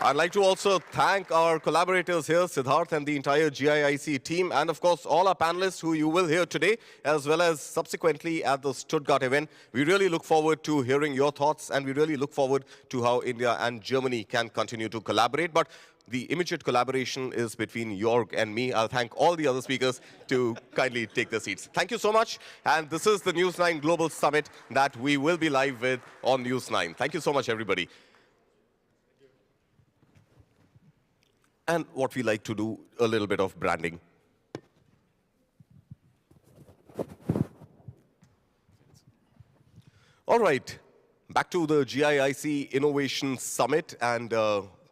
I'd like to also thank our collaborators here, Siddharth and the entire GIIC team, and of course all our panelists who you will hear today, as well as subsequently at the Stuttgart event. We really look forward to hearing your thoughts, and we really look forward to how India and Germany can continue to collaborate. But the immediate collaboration is between Jörg and me. I'll thank all the other speakers to kindly take their seats. Thank you so much. And this is the News9 Global Summit that we will be live with on News9. Thank you so much, everybody. And what we like to do, a little bit of branding. All right, back to the GIIC Innovation Summit, and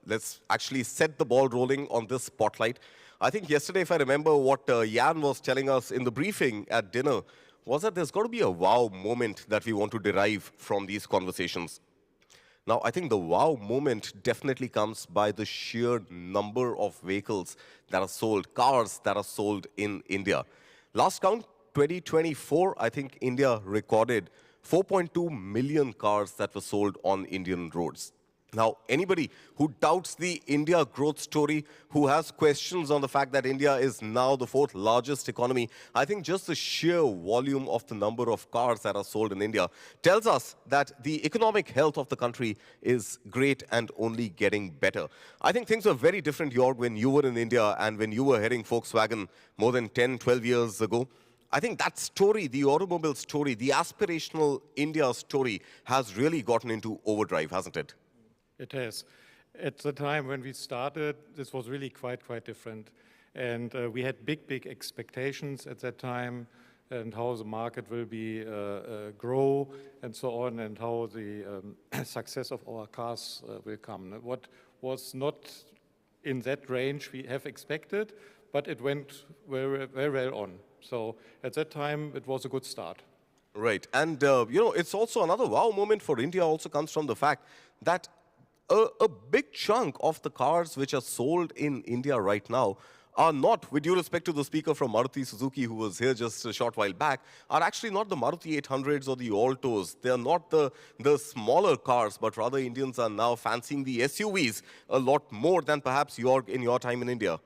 let's actually set the ball rolling on this spotlight. I think yesterday, if I remember what Jan was telling us in the briefing at dinner, was that there's got to be a wow moment that we want to derive from these conversations. Now, I think the wow moment definitely comes by the sheer number of vehicles that are sold, cars that are sold in India. Last count, 2024, I think India recorded 4.2 million cars that were sold on Indian roads. Now, anybody who doubts the India growth story, who has questions on the fact that India is now the 4th largest economy, I think just the sheer volume of the number of cars that are sold in India tells us that the economic health of the country is great and only getting better. I think things were very different, Jörg, when you were in India and when you were heading Volkswagen more than 10, 12 years ago. I think that story, the automobile story, the aspirational India story has really gotten into overdrive, hasn't it? It has. At the time when we started, this was really quite different. And we had big expectations at that time, and how the market will be grow and so on, and how the success of our cars will come. What was not in that range we have expected, but it went very well on. So at that time, it was a good start. Right. And, you know, it's also another wow moment for India also comes from the fact that a big chunk of the cars which are sold in India right now are not, with due respect to the speaker from Maruti Suzuki who was here just a short while back, are actually not the Maruti 800s or the Altos. They are not the smaller cars, but rather Indians are now fancying the SUVs a lot more than perhaps in your time in India.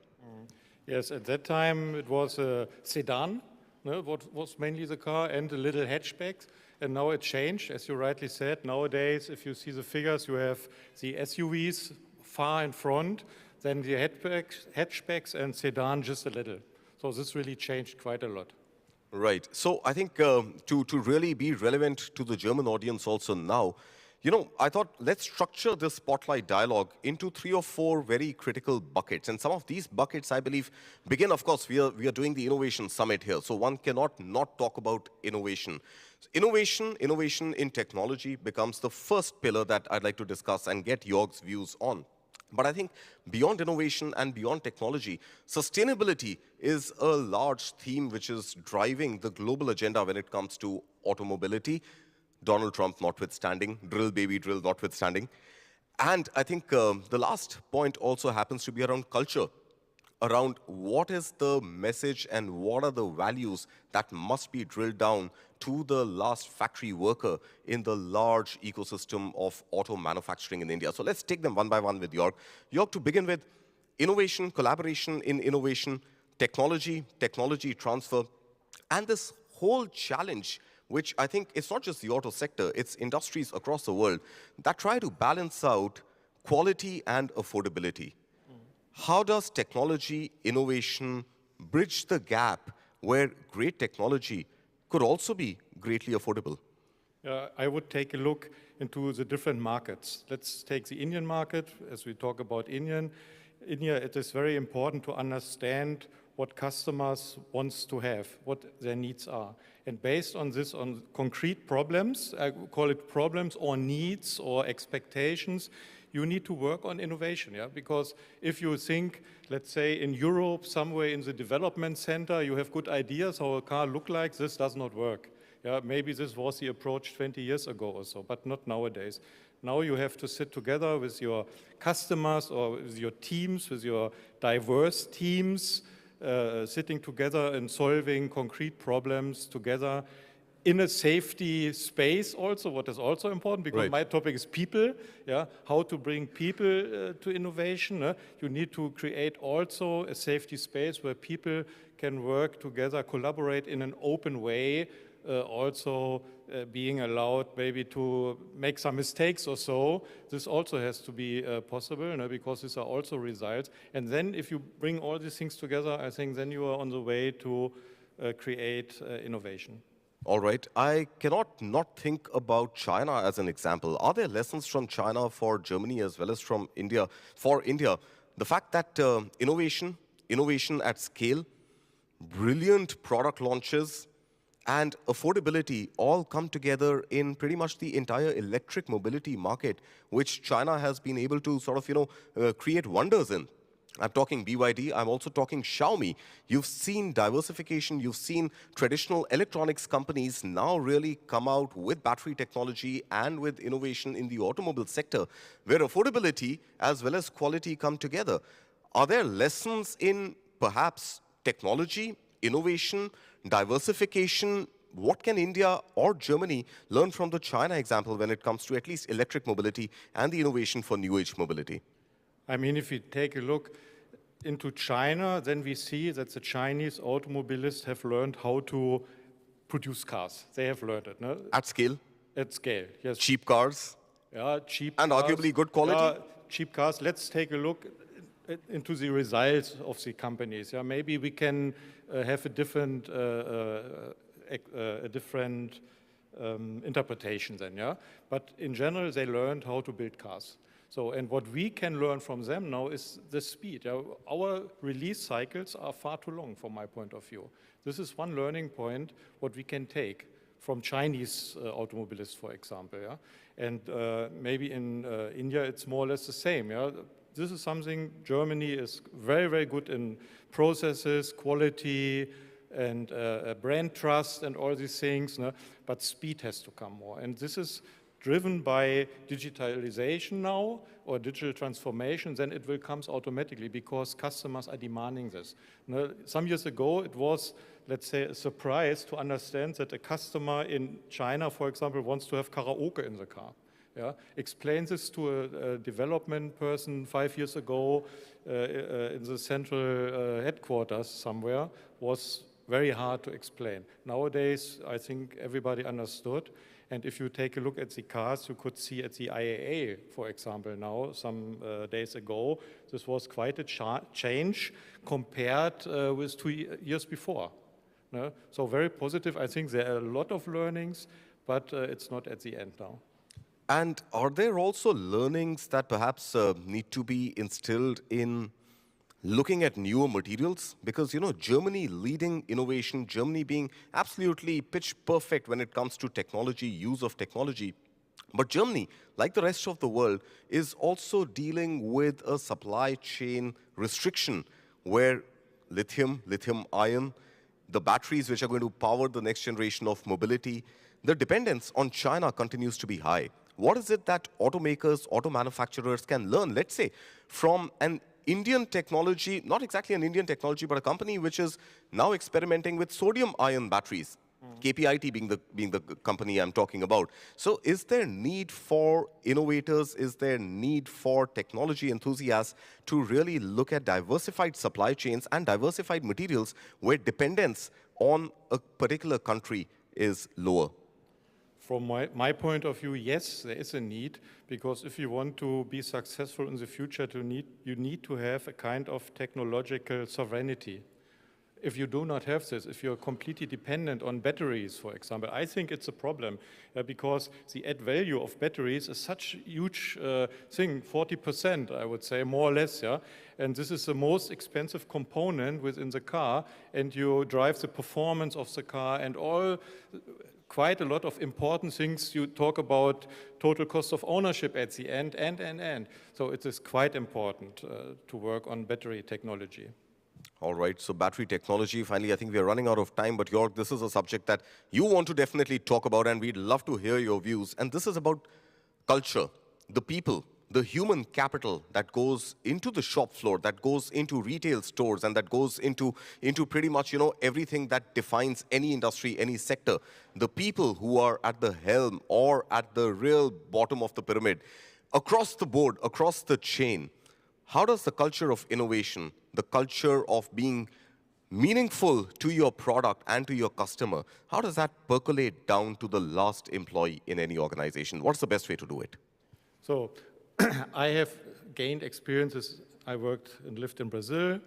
Yes, at that time it was a sedan, what was mainly the car, and a little hatchback. And now it changed, as you rightly said. Nowadays, if you see the figures, you have the SUVs far in front, then the hatchbacks and sedan just a little. So this really changed quite a lot. Right. So I think to really be relevant to the German audience also now, you know, I thought let's structure this spotlight dialogue into 3 or 4 very critical buckets. And some of these buckets, I believe, begin, of course, we are doing the Innovation Summit here. So one cannot not talk about innovation. Innovation in technology becomes the first pillar that I'd like to discuss and get Jörg's views on. But I think beyond innovation and beyond technology, sustainability is a large theme which is driving the global agenda when it comes to automobility. Donald Trump notwithstanding, drill baby drill notwithstanding. And I think the last point also happens to be around culture, around what is the message and what are the values that must be drilled down to the last factory worker in the large ecosystem of auto manufacturing in India. So let's take them one by one with Jörg. Jörg, to begin with, innovation, collaboration in innovation, technology transfer, and this whole challenge which I think it's not just the auto sector, it's industries across the world that try to balance out quality and affordability. How does technology, innovation bridge the gap where great technology could also be greatly affordable? I would take a look into the different markets. Let's take the Indian market, as we talk about India, it is very important to understand what customers want to have, what their needs are. And based on this, on concrete problems, I call it problems or needs or expectations, you need to work on innovation, yeah? Because if you think, let's say in Europe, somewhere in the development center, you have good ideas how a car look like, this does not work. Yeah, maybe this was the approach 20 years ago or so, but not nowadays. Now you have to sit together with your customers or with your teams, with your diverse teams, sitting together and solving concrete problems together in a safety space also, what is also important, because Right. my topic is people, yeah, how to bring people to innovation. You need to create also a safety space where people can work together, collaborate in an open way, also being allowed maybe to make some mistakes or so. This also has to be possible, because these are also results. And then if you bring all these things together, I think then you are on the way to create innovation. All right. I cannot not think about China as an example. Are there lessons from China for Germany as well as from India? For India, the fact that innovation at scale, brilliant product launches, and affordability all come together in pretty much the entire electric mobility market, which China has been able to sort of, create wonders in. I'm talking BYD, I'm also talking Xiaomi. You've seen diversification, you've seen traditional electronics companies now really come out with battery technology and with innovation in the automobile sector, where affordability as well as quality come together. Are there lessons in perhaps technology, innovation, diversification? What can India or Germany learn from the China example when it comes to at least electric mobility and the innovation for new age mobility? I mean, if we take a look into China, then we see that the Chinese automobilists have learned how to produce cars. They have learned it, no? At scale, At scale, yes. cheap cars, Yeah, cheap and cars. arguably good quality? Yeah, cheap cars. Let's take a look into the results of the companies. Yeah, maybe we can have a different interpretation then. Yeah, but in general, they learned how to build cars. So, and what we can learn from them now is the speed. Our release cycles are far too long from my point of view. This is one learning point what we can take from Chinese automobilists, for example. Yeah? And maybe in India, it's more or less the same. Yeah? This is something Germany is very, very good in: processes, quality, and brand trust, and all these things. No? But speed has to come more. And this is driven by digitalization now, or digital transformation. Then it will come automatically because customers are demanding this. Now, some years ago, it was, let's say, a surprise to understand that a customer in China, for example, wants to have karaoke in the car. Yeah? Explain this to a development person 5 years ago in the central headquarters somewhere was very hard to explain. Nowadays, I think everybody understood. And if you take a look at the cars, you could see at the IAA, for example, now, some days ago, this was quite a change compared with 2 years before. No? So very positive. I think there are a lot of learnings, but it's not at the end now. And are there also learnings that perhaps need to be instilled in looking at newer materials? Because, Germany leading innovation, Germany being absolutely pitch perfect when it comes to technology, use of technology. But Germany, like the rest of the world, is also dealing with a supply chain restriction where lithium ion, the batteries which are going to power the next generation of mobility, the dependence on China continues to be high. What is it that automakers, auto manufacturers can learn, let's say, from an Indian technology, not exactly an Indian technology, but a company which is now experimenting with sodium-ion batteries, KPIT being the company I'm talking about. So is there need for innovators, is there need for technology enthusiasts to really look at diversified supply chains and diversified materials where dependence on a particular country is lower? From my point of view, yes, there is a need, because if you want to be successful in the future, you need to have a kind of technological sovereignty. If you do not have this, if you're completely dependent on batteries, for example, I think it's a problem, because the add value of batteries is such a huge thing, 40%, I would say, more or less, yeah? And this is the most expensive component within the car, and you drive the performance of the car and quite a lot of important things. You talk about total cost of ownership at the end, and. So it is quite important to work on battery technology. All right, so battery technology, finally, I think we are running out of time, but Jörg, this is a subject that you want to definitely talk about, and we'd love to hear your views. And this is about culture, the people, the human capital that goes into the shop floor, that goes into retail stores, and that goes into pretty much, everything that defines any industry, any sector, the people who are at the helm or at the real bottom of the pyramid, across the board, across the chain, how does the culture of innovation, the culture of being meaningful to your product and to your customer, how does that percolate down to the last employee in any organization? What's the best way to do it? So I have gained experiences. I worked and lived in Brazil,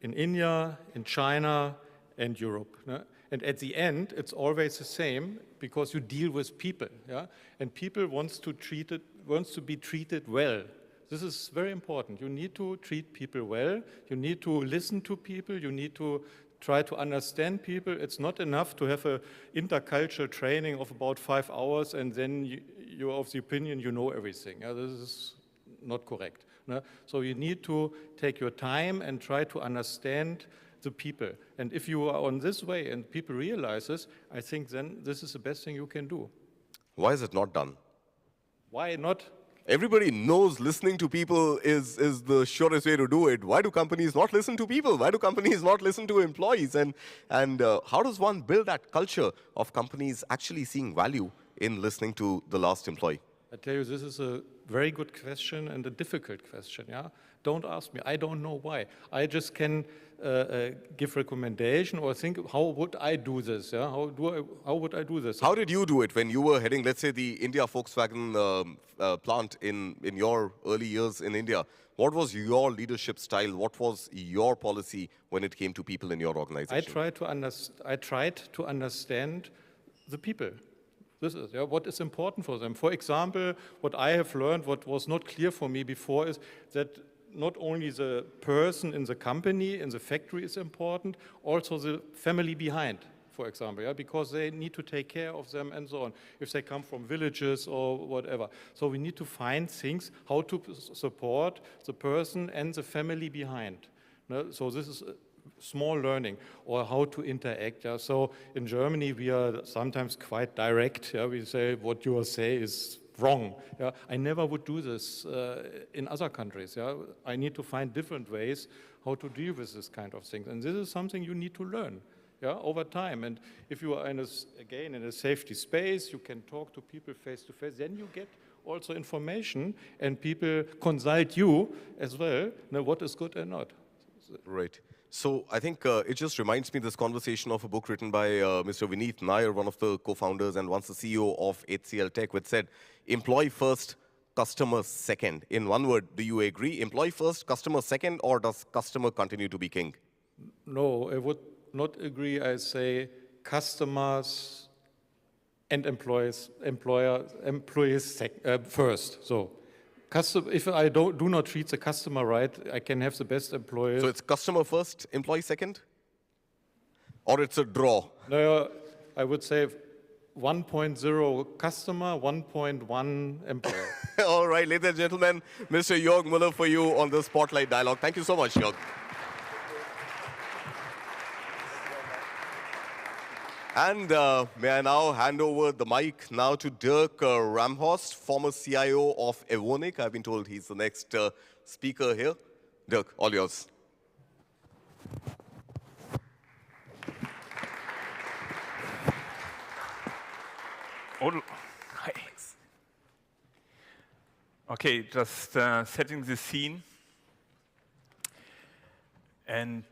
in India, in China, and Europe. Yeah? And at the end, it's always the same because you deal with people, yeah? And people wants to be treated well. This is very important. You need to treat people well. You need to listen to people. You need to try to understand people. It's not enough to have an intercultural training of about 5 hours and then you're of the opinion you know everything. Yeah, this is not correct. No? So you need to take your time and try to understand the people. And if you are on this way and people realize this, I think then this is the best thing you can do. Why is it not done? Why not? Everybody knows listening to people is the surest way to do it. Why do companies not listen to people? Why do companies not listen to employees? And how does one build that culture of companies actually seeing value in listening to the last employee? I tell you, this is a very good question and a difficult question. Yeah, don't ask me. I don't know why. I just can give recommendation or think, how would I do this? Yeah, how would I do this? How did you do it when you were heading, let's say, the India Volkswagen plant in your early years in India? What was your leadership style? What was your policy when it came to people in your organization? I tried to understand the people. This is what is important for them. For example, what I have learned, what was not clear for me before, is that not only the person in the company, in the factory is important, also the family behind, for example, yeah, because they need to take care of them and so on, if they come from villages or whatever. So we need to find things, how to support the person and the family behind. No? So this is small learning, or how to interact. Yeah? So in Germany, we are sometimes quite direct. Yeah? We say what you say is wrong. Yeah? I never would do this in other countries. Yeah? I need to find different ways how to deal with this kind of things. And this is something you need to learn, yeah, over time. And if you are, again, in a safety space, you can talk to people face to face, then you get also information, and people consult you as well, know what is good and not. Right. So I think it just reminds me this conversation of a book written by Mr. Vineet Nair, one of the co-founders and once the CEO of HCL Tech, which said, employee first, customer second. In one word, do you agree? Employee first, customer second, or does customer continue to be king? No, I would not agree. I say customers and employees first. So if I do not treat the customer right, I can have the best employees. So it's customer first, employee second? Or it's a draw? No, I would say 1.0 customer, 1.1 employee. All right, ladies and gentlemen, Mr. Jörg Müller for you on the Spotlight Dialogue. Thank you so much, Jörg. And may I now hand over the mic now to Dirk Ramhorst, former CIO of Evonik. I've been told he's the next speaker here. Dirk, all yours. Thanks. Okay, just setting the scene. And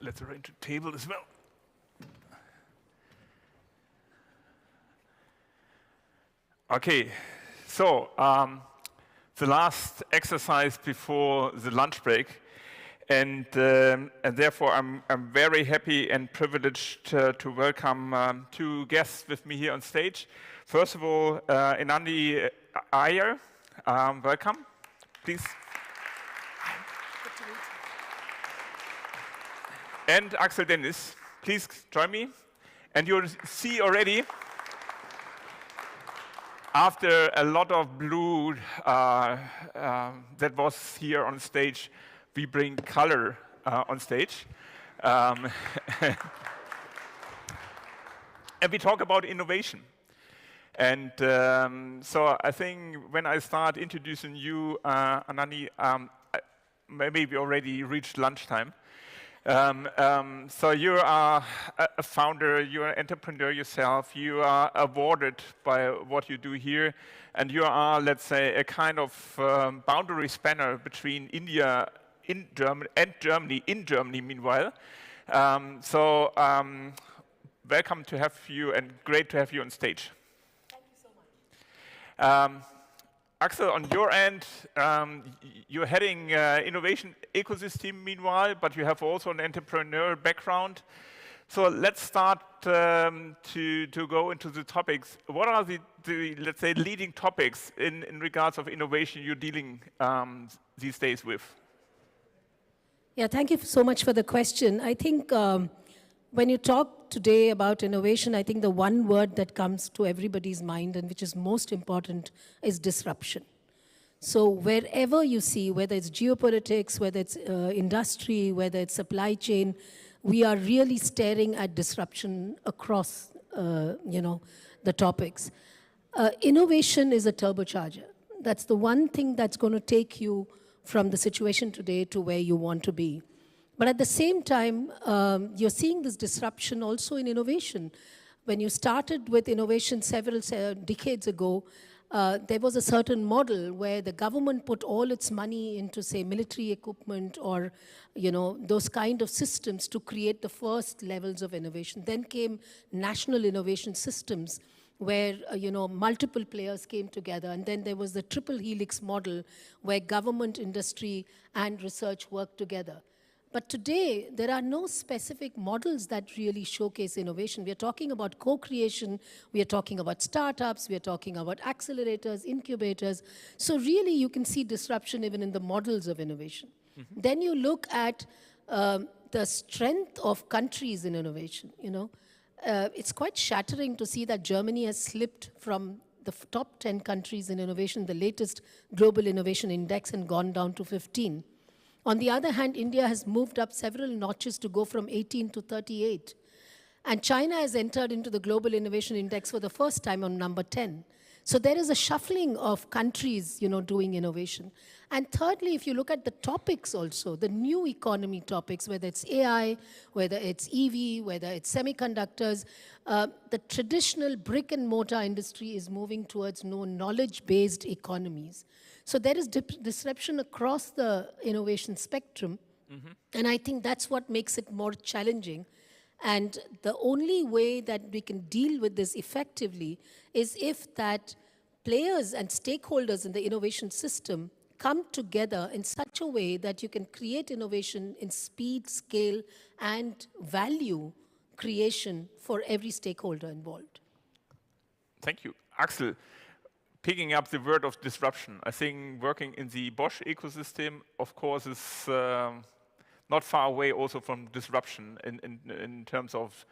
let's arrange a table as well. Okay, so the last exercise before the lunch break, and therefore I'm very happy and privileged to welcome two guests with me here on stage. First of all, Inandi Iyer, welcome, please. And Axel Dennis, please join me. And you'll see already, after a lot of blue that was here on stage, we bring color on stage. And we talk about innovation. And so I think when I start introducing you, Anani, maybe we already reached lunchtime. So you are a founder, you're an entrepreneur yourself, you are awarded by what you do here, and you are, let's say, a kind of boundary spanner between India in Germany and Germany in Germany meanwhile. Welcome to have you and great to have you on stage. Thank you so much. Axel, on your end, you're heading innovation ecosystem meanwhile, but you have also an entrepreneurial background. So let's start to go into the topics. What are the let's say, leading topics in regards of innovation you're dealing these days with? Yeah, thank you so much for the question. I think when you talk today about innovation, I think the one word that comes to everybody's mind and which is most important is disruption. So wherever you see, whether it's geopolitics, whether it's industry, whether it's supply chain, we are really staring at disruption across, the topics. Innovation is a turbocharger. That's the one thing that's going to take you from the situation today to where you want to be. But at the same time, you're seeing this disruption also in innovation. When you started with innovation several decades ago, there was a certain model where the government put all its money into, say, military equipment or, those kind of systems to create the first levels of innovation. Then came national innovation systems where, multiple players came together. And then there was the triple helix model where government, industry, and research worked together. But today, there are no specific models that really showcase innovation. We are talking about co-creation, we are talking about startups, we are talking about accelerators, incubators. So really, you can see disruption even in the models of innovation. Mm-hmm. Then you look at the strength of countries in innovation. It's quite shattering to see that Germany has slipped from the top 10 countries in innovation, the latest Global Innovation Index, and gone down to 15. On the other hand, India has moved up several notches to go from 18 to 38. And China has entered into the Global Innovation Index for the first time on number 10. So there is a shuffling of countries, doing innovation. And thirdly, if you look at the topics also, the new economy topics, whether it's AI, whether it's EV, whether it's semiconductors, the traditional brick and mortar industry is moving towards knowledge-based economies. So there is disruption across the innovation spectrum. Mm-hmm. And I think that's what makes it more challenging. And the only way that we can deal with this effectively is if that players and stakeholders in the innovation system come together in such a way that you can create innovation in speed, scale, and value creation for every stakeholder involved. Thank you. Axel, picking up the word of disruption, I think working in the Bosch ecosystem, of course, is not far away also from disruption in terms of